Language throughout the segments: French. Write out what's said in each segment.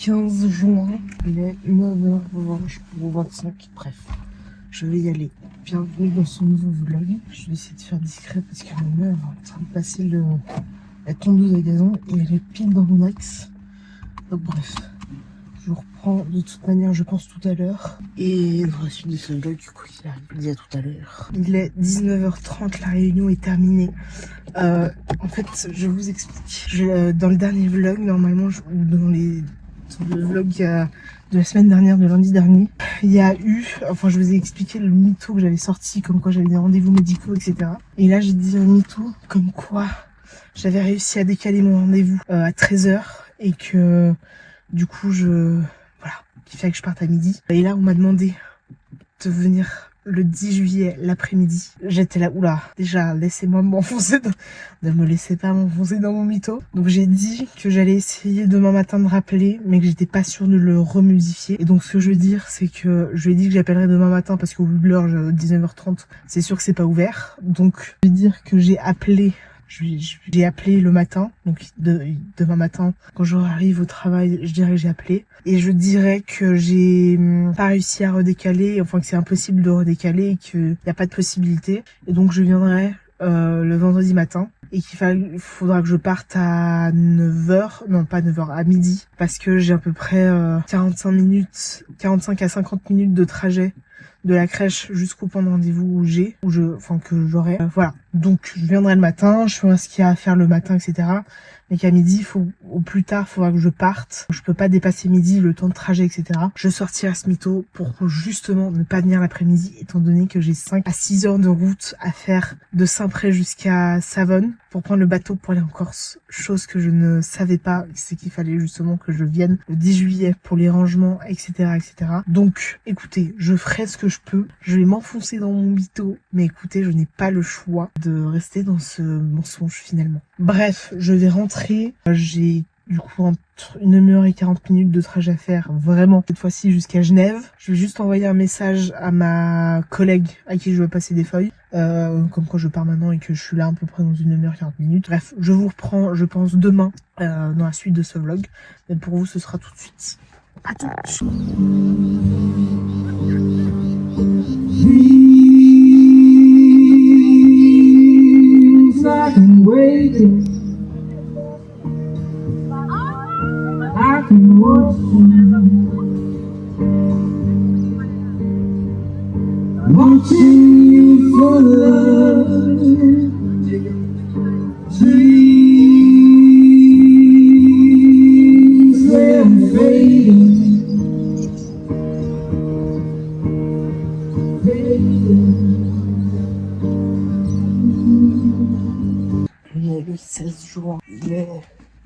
15 juin, il est 9h25, bref, je vais y aller. Bienvenue dans ce nouveau vlog. Je vais essayer de faire discret parce que ma mère est en train de passer la tondeuse à gazon et elle est pile dans mon axe. Donc bref, je vous reprends de toute manière, je pense, tout à l'heure. Et dans la suite de ce vlog, du coup, il arrive, je vous dis à tout à l'heure. Il est 19h30, la réunion est terminée. En fait, je vous explique. Dans le dernier vlog, normalement, ou dans le vlog de la semaine dernière, de lundi dernier, il y a eu, enfin je vous ai expliqué le mytho que j'avais sorti, comme quoi j'avais des rendez-vous médicaux, etc. Et là j'ai dit un mytho, comme quoi j'avais réussi à décaler mon rendez-vous à 13h et que du coup voilà, qui fait que je parte à midi. Et là on m'a demandé de venir le 10 juillet l'après-midi. J'étais là, oula, déjà laissez-moi m'enfoncer ne me laissez pas m'enfoncer dans mon mytho. Donc j'ai dit que j'allais essayer demain matin de rappeler, mais que j'étais pas sûre de le remodifier. Et donc ce que je veux dire, c'est que je lui ai dit que j'appellerai demain matin parce qu'au vu de l'heure, 19h30, c'est sûr que c'est pas ouvert. Donc je veux dire que j'ai appelé le matin, donc demain matin, quand j'arrive au travail, je dirais que j'ai appelé. Et je dirais que j'ai pas réussi à redécaler, enfin que c'est impossible de redécaler et qu'il n'y a pas de possibilité. Et donc je viendrai le vendredi matin. Et faudra que je parte à 9h, non pas 9h, à midi. Parce que j'ai à peu près 45 à 50 minutes de trajet de la crèche jusqu'au point de rendez-vous que j'aurai. Voilà. Donc, je viendrai le matin, je ferai ce qu'il y a à faire le matin, etc. Mais qu'à midi, au plus tard, faudra que je parte. Je peux pas dépasser midi, le temps de trajet, etc. Je sortirai ce mytho pour justement ne pas venir l'après-midi, étant donné que j'ai 5 à 6 heures de route à faire de Saint-Pré jusqu'à Savone pour prendre le bateau pour aller en Corse. Chose que je ne savais pas, c'est qu'il fallait justement que je vienne le 10 juillet pour les rangements, etc., etc. Donc, écoutez, je ferai ce que je peux. Je vais m'enfoncer dans mon mytho, mais écoutez, je n'ai pas le choix de rester dans ce mensonge finalement. Bref, je vais rentrer. J'ai du coup entre 1h et 40 minutes de trajet à faire, vraiment, cette fois-ci jusqu'à Genève. Je vais juste envoyer un message à ma collègue à qui je dois passer des feuilles, comme quoi je pars maintenant et que je suis là à peu près dans 1h 40 minutes. Bref, je vous reprends, je pense, demain dans la suite de ce vlog. Mais pour vous, ce sera tout de suite. À tout de suite. I can watch watching you for love. Dreams they're fading. On est le 16 juin, il est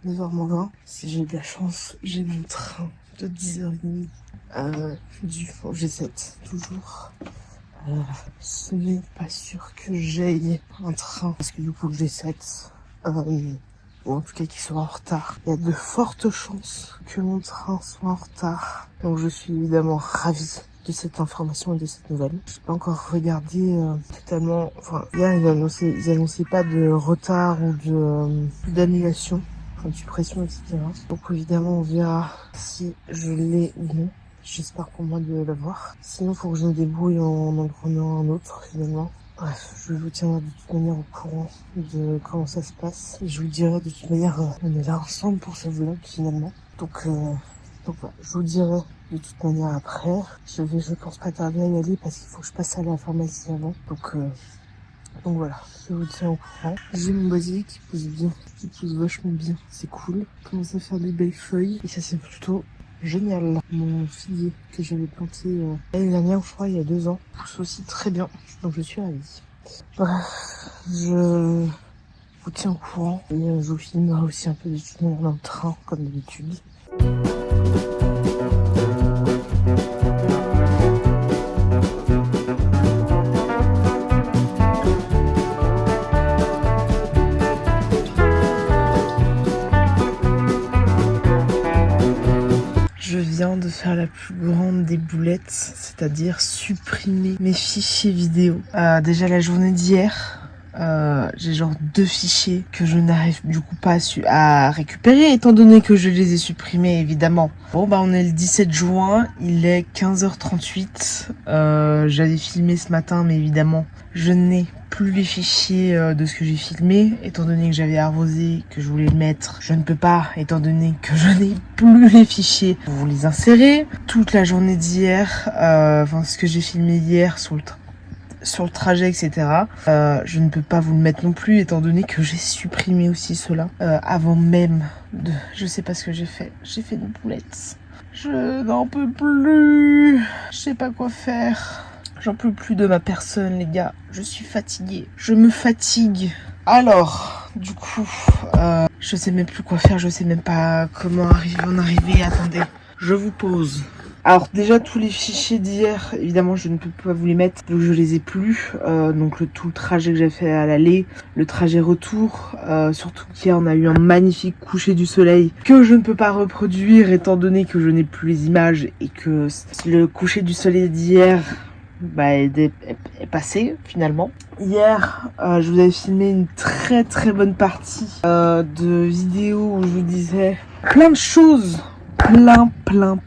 9h20. Si j'ai de la chance, j'ai mon train de 10h30 du G7, toujours. Ce n'est pas sûr que j'aille un train, parce que du coup le G7, ou en tout cas qu'il soit en retard. Il y a de fortes chances que mon train soit en retard. Donc je suis évidemment ravie de cette information et de cette nouvelle. Je n'ai pas encore regardé totalement. Enfin, hier ils annonçaient pas de retard ou d'annulation, enfin de suppression, etc. Donc évidemment on verra si je l'ai ou non. J'espère pour moi de l'avoir. Sinon, il faut que je me débrouille en prenant un autre, finalement. Bref, je vous tiendrai de toute manière au courant de comment ça se passe. Et je vous dirai de toute manière, on est là ensemble pour ce vlog, finalement. Donc voilà, je vous dirai de toute manière après. Je pense pas tarder à y aller parce qu'il faut que je passe à la pharmacie avant. Donc voilà, je vous tiens au courant. J'ai mon basilic qui pousse bien, qui pousse vachement bien. C'est cool. Il commence à faire des belles feuilles. Et ça, c'est plutôt génial. Mon figuier que j'avais planté l'année dernière, je crois, il y a 2 ans, pousse aussi très bien. Donc je suis ravie. Bref, je vous tiens au courant. Et je vous filmerai aussi un peu de toute manière dans le train, comme d'habitude. Je viens de faire la plus grande des boulettes, c'est-à-dire supprimer mes fichiers vidéo. Déjà la journée d'hier, j'ai genre 2 fichiers que je n'arrive du coup pas à récupérer étant donné que je les ai supprimés évidemment. Bon bah on est le 17 juin, il est 15h38, j'avais filmé ce matin mais évidemment je n'ai plus les fichiers de ce que j'ai filmé étant donné que j'avais arrosé, que je voulais le mettre. Je ne peux pas étant donné que je n'ai plus les fichiers pour les insérer. Toute la journée d'hier, enfin ce que j'ai filmé hier sur le trajet, etc. Je ne peux pas vous le mettre non plus, étant donné que j'ai supprimé aussi cela avant même de... Je sais pas ce que j'ai fait. J'ai fait une boulette. Je n'en peux plus. Je sais pas quoi faire. J'en peux plus de ma personne, les gars. Je suis fatiguée. Je me fatigue. Alors, du coup, je sais même plus quoi faire. Je sais même pas comment en arriver. Attendez, je vous pose. Alors déjà tous les fichiers d'hier, évidemment je ne peux pas vous les mettre, donc je les ai plus. Donc tout le trajet que j'ai fait à l'aller, le trajet retour, surtout qu'hier on a eu un magnifique coucher du soleil que je ne peux pas reproduire étant donné que je n'ai plus les images et que le coucher du soleil d'hier est passé finalement. Hier, je vous avais filmé une très très bonne partie de vidéo où je vous disais plein de choses.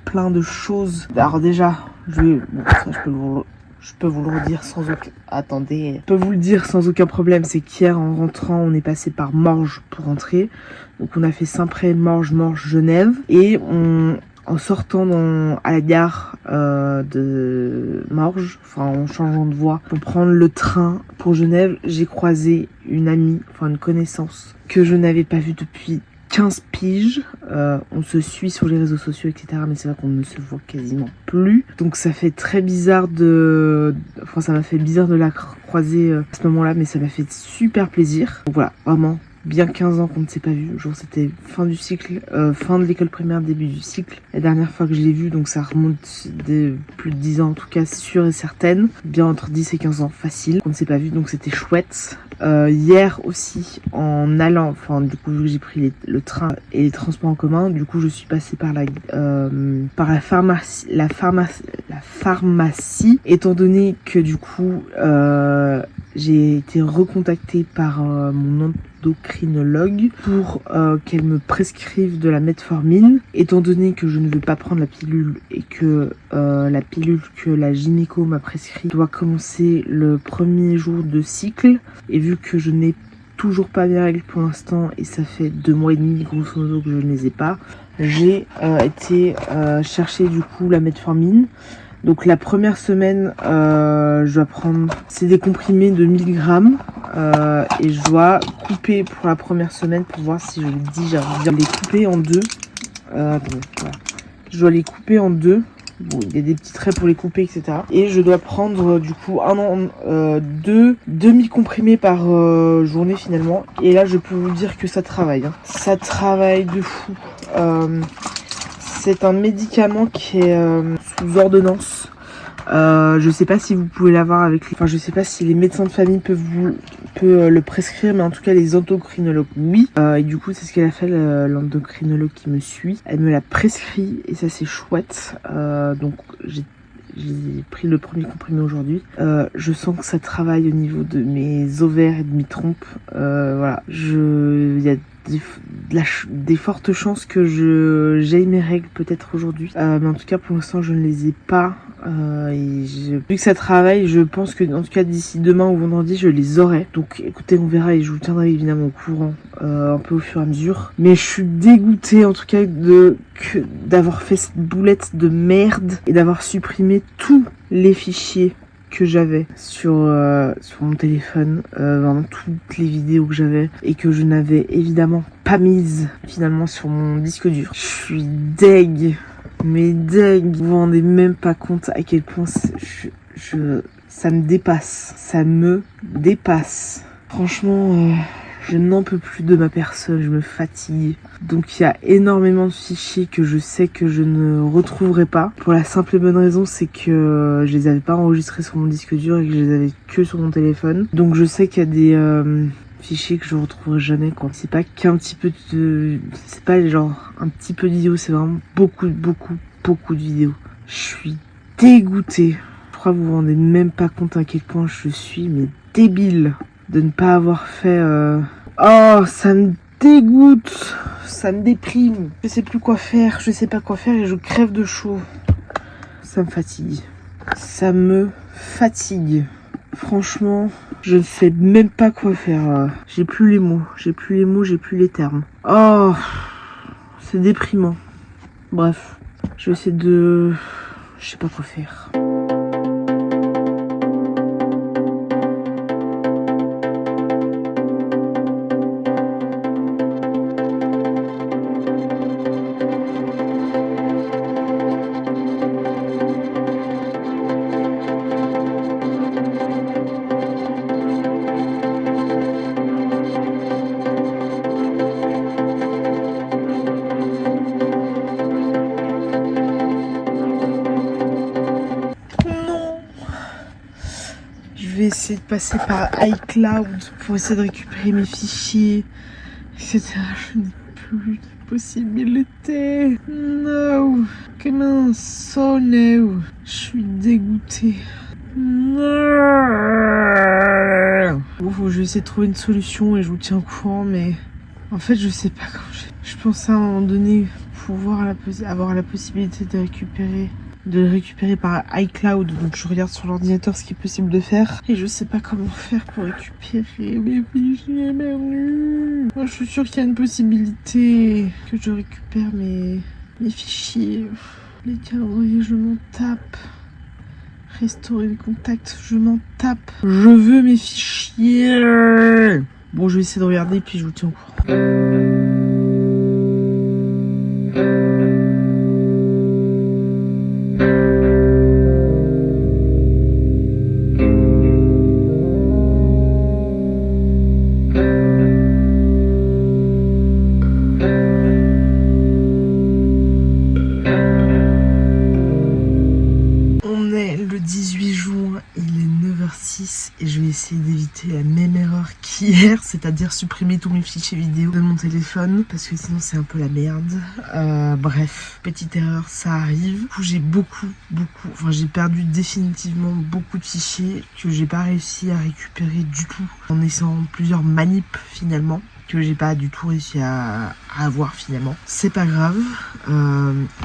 Plein de choses. Alors déjà, je peux vous le redire sans aucun... Attendez, je peux vous le dire sans aucun problème, c'est qu'hier en rentrant, on est passé par Morges pour rentrer. Donc on a fait Saint-Pré, Morges, Genève. Et en sortant à la gare de Morges, enfin en changeant de voie, pour prendre le train pour Genève, j'ai croisé une amie, enfin une connaissance, que je n'avais pas vue depuis 15 piges, on se suit sur les réseaux sociaux, etc. Mais c'est vrai qu'on ne se voit quasiment plus. Donc ça fait très bizarre ça m'a fait bizarre de la croiser à ce moment-là, mais ça m'a fait super plaisir. Donc voilà, vraiment, bien 15 ans qu'on ne s'est pas vu. Genre c'était fin du cycle, fin de l'école primaire, début du cycle. La dernière fois que je l'ai vu, donc ça remonte de plus de 10 ans en tout cas, sûre et certaine. Bien entre 10 et 15 ans, facile. On ne s'est pas vu, donc c'était chouette. Hier aussi, en allant, enfin du coup j'ai pris le train et les transports en commun, du coup je suis passée par la pharmacie, étant donné que du coup j'ai été recontactée par mon endocrinologue pour qu'elle me prescrive de la metformine, étant donné que je ne veux pas prendre la pilule et que la pilule que la gynéco m'a prescrit doit commencer le premier jour de cycle, et vu que je n'ai toujours pas mes règles pour l'instant et ça fait 2 mois et demi grosso modo que je ne les ai pas, j'ai été chercher du coup la metformine. Donc la première semaine, je dois prendre, c'est des comprimés de 1000 grammes et je dois couper pour la première semaine pour voir si je le digère. Je dois les couper en deux. Attendez, voilà. Je dois les couper en deux. Bon, il y a des petits traits pour les couper, etc. Et je dois prendre du coup deux demi-comprimés par journée finalement. Et là, je peux vous dire que ça travaille. Hein. Ça travaille de fou. C'est un médicament qui est sous ordonnance. Je sais pas si vous pouvez l'avoir avec les... Enfin, je sais pas si les médecins de famille peuvent le prescrire, mais en tout cas les endocrinologues, oui. Et du coup, c'est ce qu'elle a fait, l'endocrinologue qui me suit. Elle me l'a prescrit et ça, c'est chouette. Donc, j'ai pris le premier comprimé aujourd'hui. Je sens que ça travaille au niveau de mes ovaires et de mes trompes. Voilà, il y a des fortes chances que j'aille mes règles peut-être aujourd'hui. Mais en tout cas, pour l'instant, je ne les ai pas. Vu que ça travaille, je pense que en tout cas d'ici demain ou vendredi, je les aurai. Donc écoutez, on verra et je vous tiendrai évidemment au courant un peu au fur et à mesure. Mais je suis dégoûtée en tout cas d'avoir fait cette boulette de merde et d'avoir supprimé tous les fichiers que j'avais sur mon téléphone, vraiment toutes les vidéos que j'avais et que je n'avais évidemment pas mises finalement sur mon disque dur. Je suis deg, mais deg, vous vous rendez même pas compte à quel point ça me dépasse. Franchement, je n'en peux plus de ma personne, je me fatigue. Donc il y a énormément de fichiers que je sais que je ne retrouverai pas. Pour la simple et bonne raison, c'est que je les avais pas enregistrés sur mon disque dur et que je les avais que sur mon téléphone. Donc je sais qu'il y a des fichiers que je retrouverai jamais, quoi. C'est pas qu'un petit peu c'est pas genre un petit peu de vidéos, c'est vraiment beaucoup de vidéos. Je suis dégoûtée. Je crois que vous vous rendez même pas compte à quel point je suis mais débile. de ne pas avoir fait... Oh, ça me dégoûte, ça me déprime. Je sais plus quoi faire, je sais pas quoi faire et je crève de chaud. Ça me fatigue. Ça me fatigue. Franchement, je ne sais même pas quoi faire. J'ai plus les mots, j'ai plus les termes. Oh, c'est déprimant. Bref, je vais essayer de... Je sais pas quoi faire. Je vais essayer de passer par iCloud pour essayer de récupérer mes fichiers, etc. Je n'ai plus de possibilités. No. Comment ça, no. Je suis dégoûtée. No. Bon, je vais essayer de trouver une solution et je vous tiens au courant, mais en fait, je sais pas comment je pensais à un moment donné pouvoir avoir la possibilité de le récupérer par iCloud. Donc je regarde sur l'ordinateur ce qui est possible de faire et je sais pas comment faire pour récupérer mes fichiers. Moi, je suis sûre qu'il y a une possibilité que je récupère mes fichiers. Les calendriers, je m'en tape. Restaurer les contacts, je m'en tape. Je veux mes fichiers. Bon, je vais essayer de regarder puis je vous tiens au courant. Et je vais essayer d'éviter la même erreur qu'hier, c'est-à-dire supprimer tous mes fichiers vidéo de mon téléphone parce que sinon c'est un peu la merde. Bref, petite erreur, ça arrive. Du coup, j'ai perdu définitivement beaucoup de fichiers que j'ai pas réussi à récupérer du tout en essayant plusieurs manips finalement, que j'ai pas du tout réussi à avoir finalement. C'est pas grave.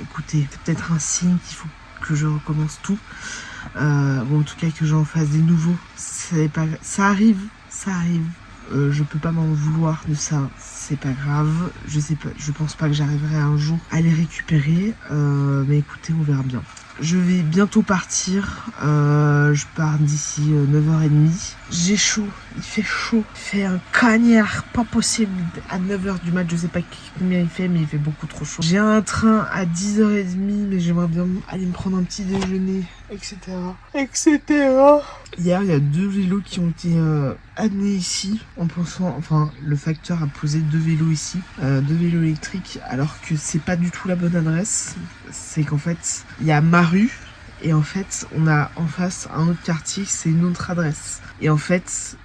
Écoutez, c'est peut-être un signe qu'il faut que je recommence tout. Bon, en tout cas que j'en fasse des nouveaux, c'est pas, ça arrive. Je peux pas m'en vouloir de ça, c'est pas grave. Je pense pas que j'arriverai un jour à les récupérer, mais écoutez, on verra bien. Je vais bientôt partir, je pars d'ici 9h30. J'ai chaud, il fait chaud, il fait un cagnard pas possible à 9h du mat, je sais pas combien il fait, mais il fait beaucoup trop chaud. J'ai un train à 10h30, mais j'aimerais bien aller me prendre un petit déjeuner, etc. Hier, il y a 2 vélos qui ont été amenés ici, en pensant, enfin, le facteur a posé 2 vélos ici, 2 vélos électriques, alors que c'est pas du tout la bonne adresse. C'est qu'en fait, il y a ma rue, et en fait, on a en face un autre quartier, c'est une autre adresse. Et en fait,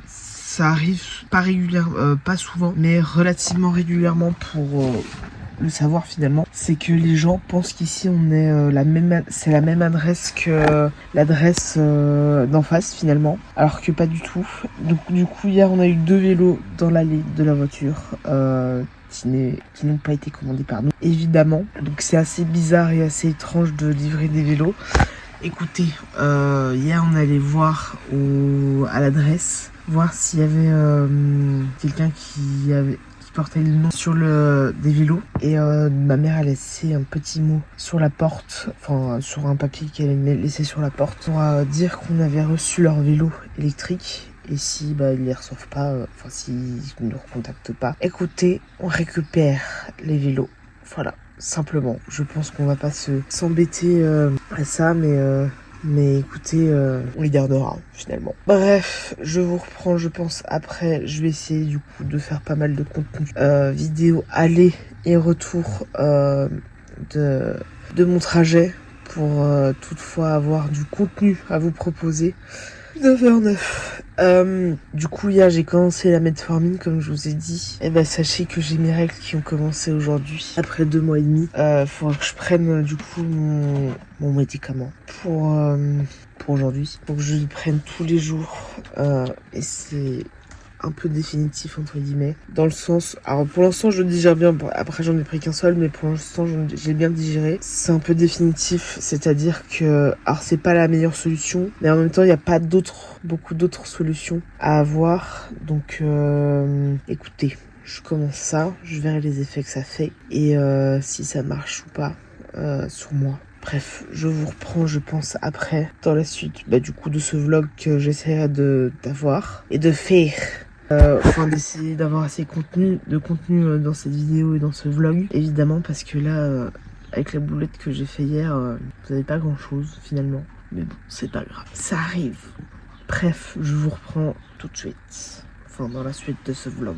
ça arrive pas souvent, mais relativement régulièrement pour le savoir finalement. C'est que les gens pensent qu'ici on est c'est la même adresse que l'adresse d'en face finalement, alors que pas du tout. Donc du coup hier on a eu 2 vélos dans l'allée de la voiture qui n'ont pas été commandés par nous évidemment. Donc c'est assez bizarre et assez étrange de livrer des vélos. Écoutez, hier on allait voir à l'adresse, voir s'il y avait quelqu'un qui portait le nom sur des vélos, et ma mère a laissé un petit mot sur la porte, enfin sur un papier qu'elle aimait laisser sur la porte pour dire qu'on avait reçu leur vélo électrique. Et si ils les reçoivent pas, enfin s'ils ne nous recontactent pas, écoutez, on récupère les vélos. Voilà, simplement. Je pense qu'on va pas s'embêter à ça, mais écoutez, on les gardera finalement. Bref, je vous reprends, je pense, après. Je vais essayer du coup de faire pas mal de contenu vidéo aller et retour de mon trajet pour toutefois avoir du contenu à vous proposer. 9h09 Du coup, hier, j'ai commencé la metformine, comme je vous ai dit. Et bah, sachez que j'ai mes règles qui ont commencé aujourd'hui, après 2 mois et demi. Faudra que je prenne, du coup, mon médicament pour aujourd'hui. Faut que je le prenne tous les jours. Et c'est un peu définitif, entre guillemets. Dans le sens... Alors, pour l'instant, je le digère bien. Bon, après, j'en ai pris qu'un seul, mais pour l'instant, j'ai bien digéré. C'est un peu définitif, c'est-à-dire que... Alors, c'est pas la meilleure solution, mais en même temps, il n'y a pas beaucoup d'autres solutions à avoir. Donc, écoutez, je commence ça, je verrai les effets que ça fait, et si ça marche ou pas sur moi. Bref, je vous reprends, je pense, après, dans la suite, du coup, de ce vlog que j'essaierai d'avoir et de faire. Enfin, d'essayer d'avoir assez de contenu dans cette vidéo et dans ce vlog, évidemment, parce que là, avec la boulette que j'ai fait hier, vous n'avez pas grand chose finalement. Mais bon, c'est pas grave, ça arrive. Bref, je vous reprends tout de suite, enfin dans la suite de ce vlog.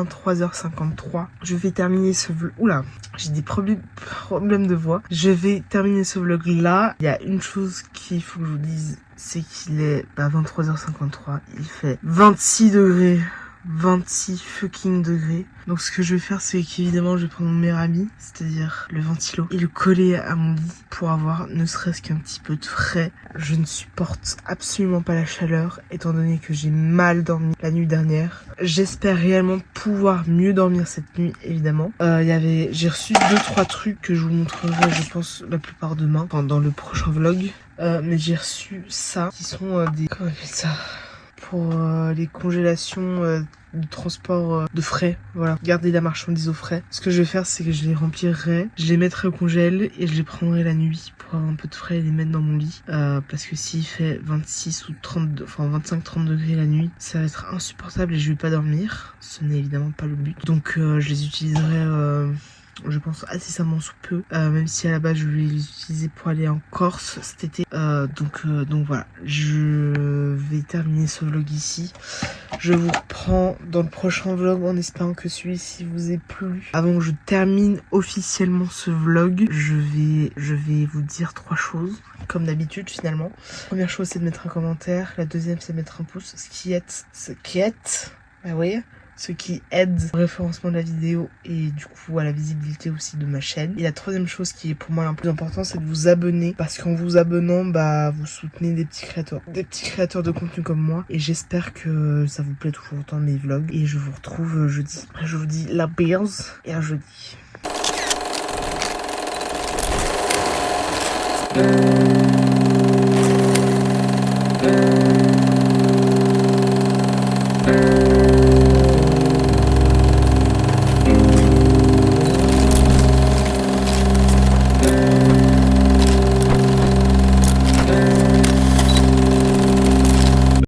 23h53. Je vais terminer ce vlog. Oula, j'ai des problèmes de voix. Je vais terminer ce vlog là. Il y a une chose qu'il faut que je vous dise, c'est qu'il est 23h53. Il fait 26 degrés. 26 fucking degrés. Donc ce que je vais faire, c'est qu'évidemment je vais prendre mon meilleur ami, c'est-à-dire le ventilo, et le coller à mon lit pour avoir ne serait-ce qu'un petit peu de frais. Je ne supporte absolument pas la chaleur, étant donné que j'ai mal dormi la nuit dernière. J'espère réellement pouvoir mieux dormir cette nuit, évidemment. J'ai reçu 2-3 trucs que je vous montrerai, je pense, la plupart demain, enfin dans le prochain vlog. Mais j'ai reçu ça, qui sont des... Comment on appelle ça ? Pour les congélations de transport de frais, voilà, garder la marchandise au frais. Ce que je vais faire, c'est que je les remplirai, je les mettrai au congèle et je les prendrai la nuit pour avoir un peu de frais et les mettre dans mon lit, parce que s'il fait 26 ou 30, enfin 25-30 degrés la nuit, ça va être insupportable et je vais pas dormir. Ce n'est évidemment pas le but. Donc je les utiliserai je pense incessamment sous peu, même si à la base je vais les utiliser pour aller en Corse cet été. Donc voilà, je vais terminer ce vlog ici. Je vous reprends dans le prochain vlog en espérant que celui-ci vous ait plu. Avant que je termine officiellement ce vlog, je vais vous dire 3 choses, comme d'habitude finalement. La première chose, c'est de mettre un commentaire. La deuxième, c'est de mettre un pouce, ce qui aide au référencement de la vidéo et du coup à la visibilité aussi de ma chaîne. Et la troisième chose qui est pour moi la plus importante, c'est de vous abonner, parce qu'en vous abonnant, vous soutenez des petits créateurs de contenu comme moi, et j'espère que ça vous plaît toujours autant mes vlogs. Et je vous retrouve jeudi. Je vous dis la bise et à jeudi.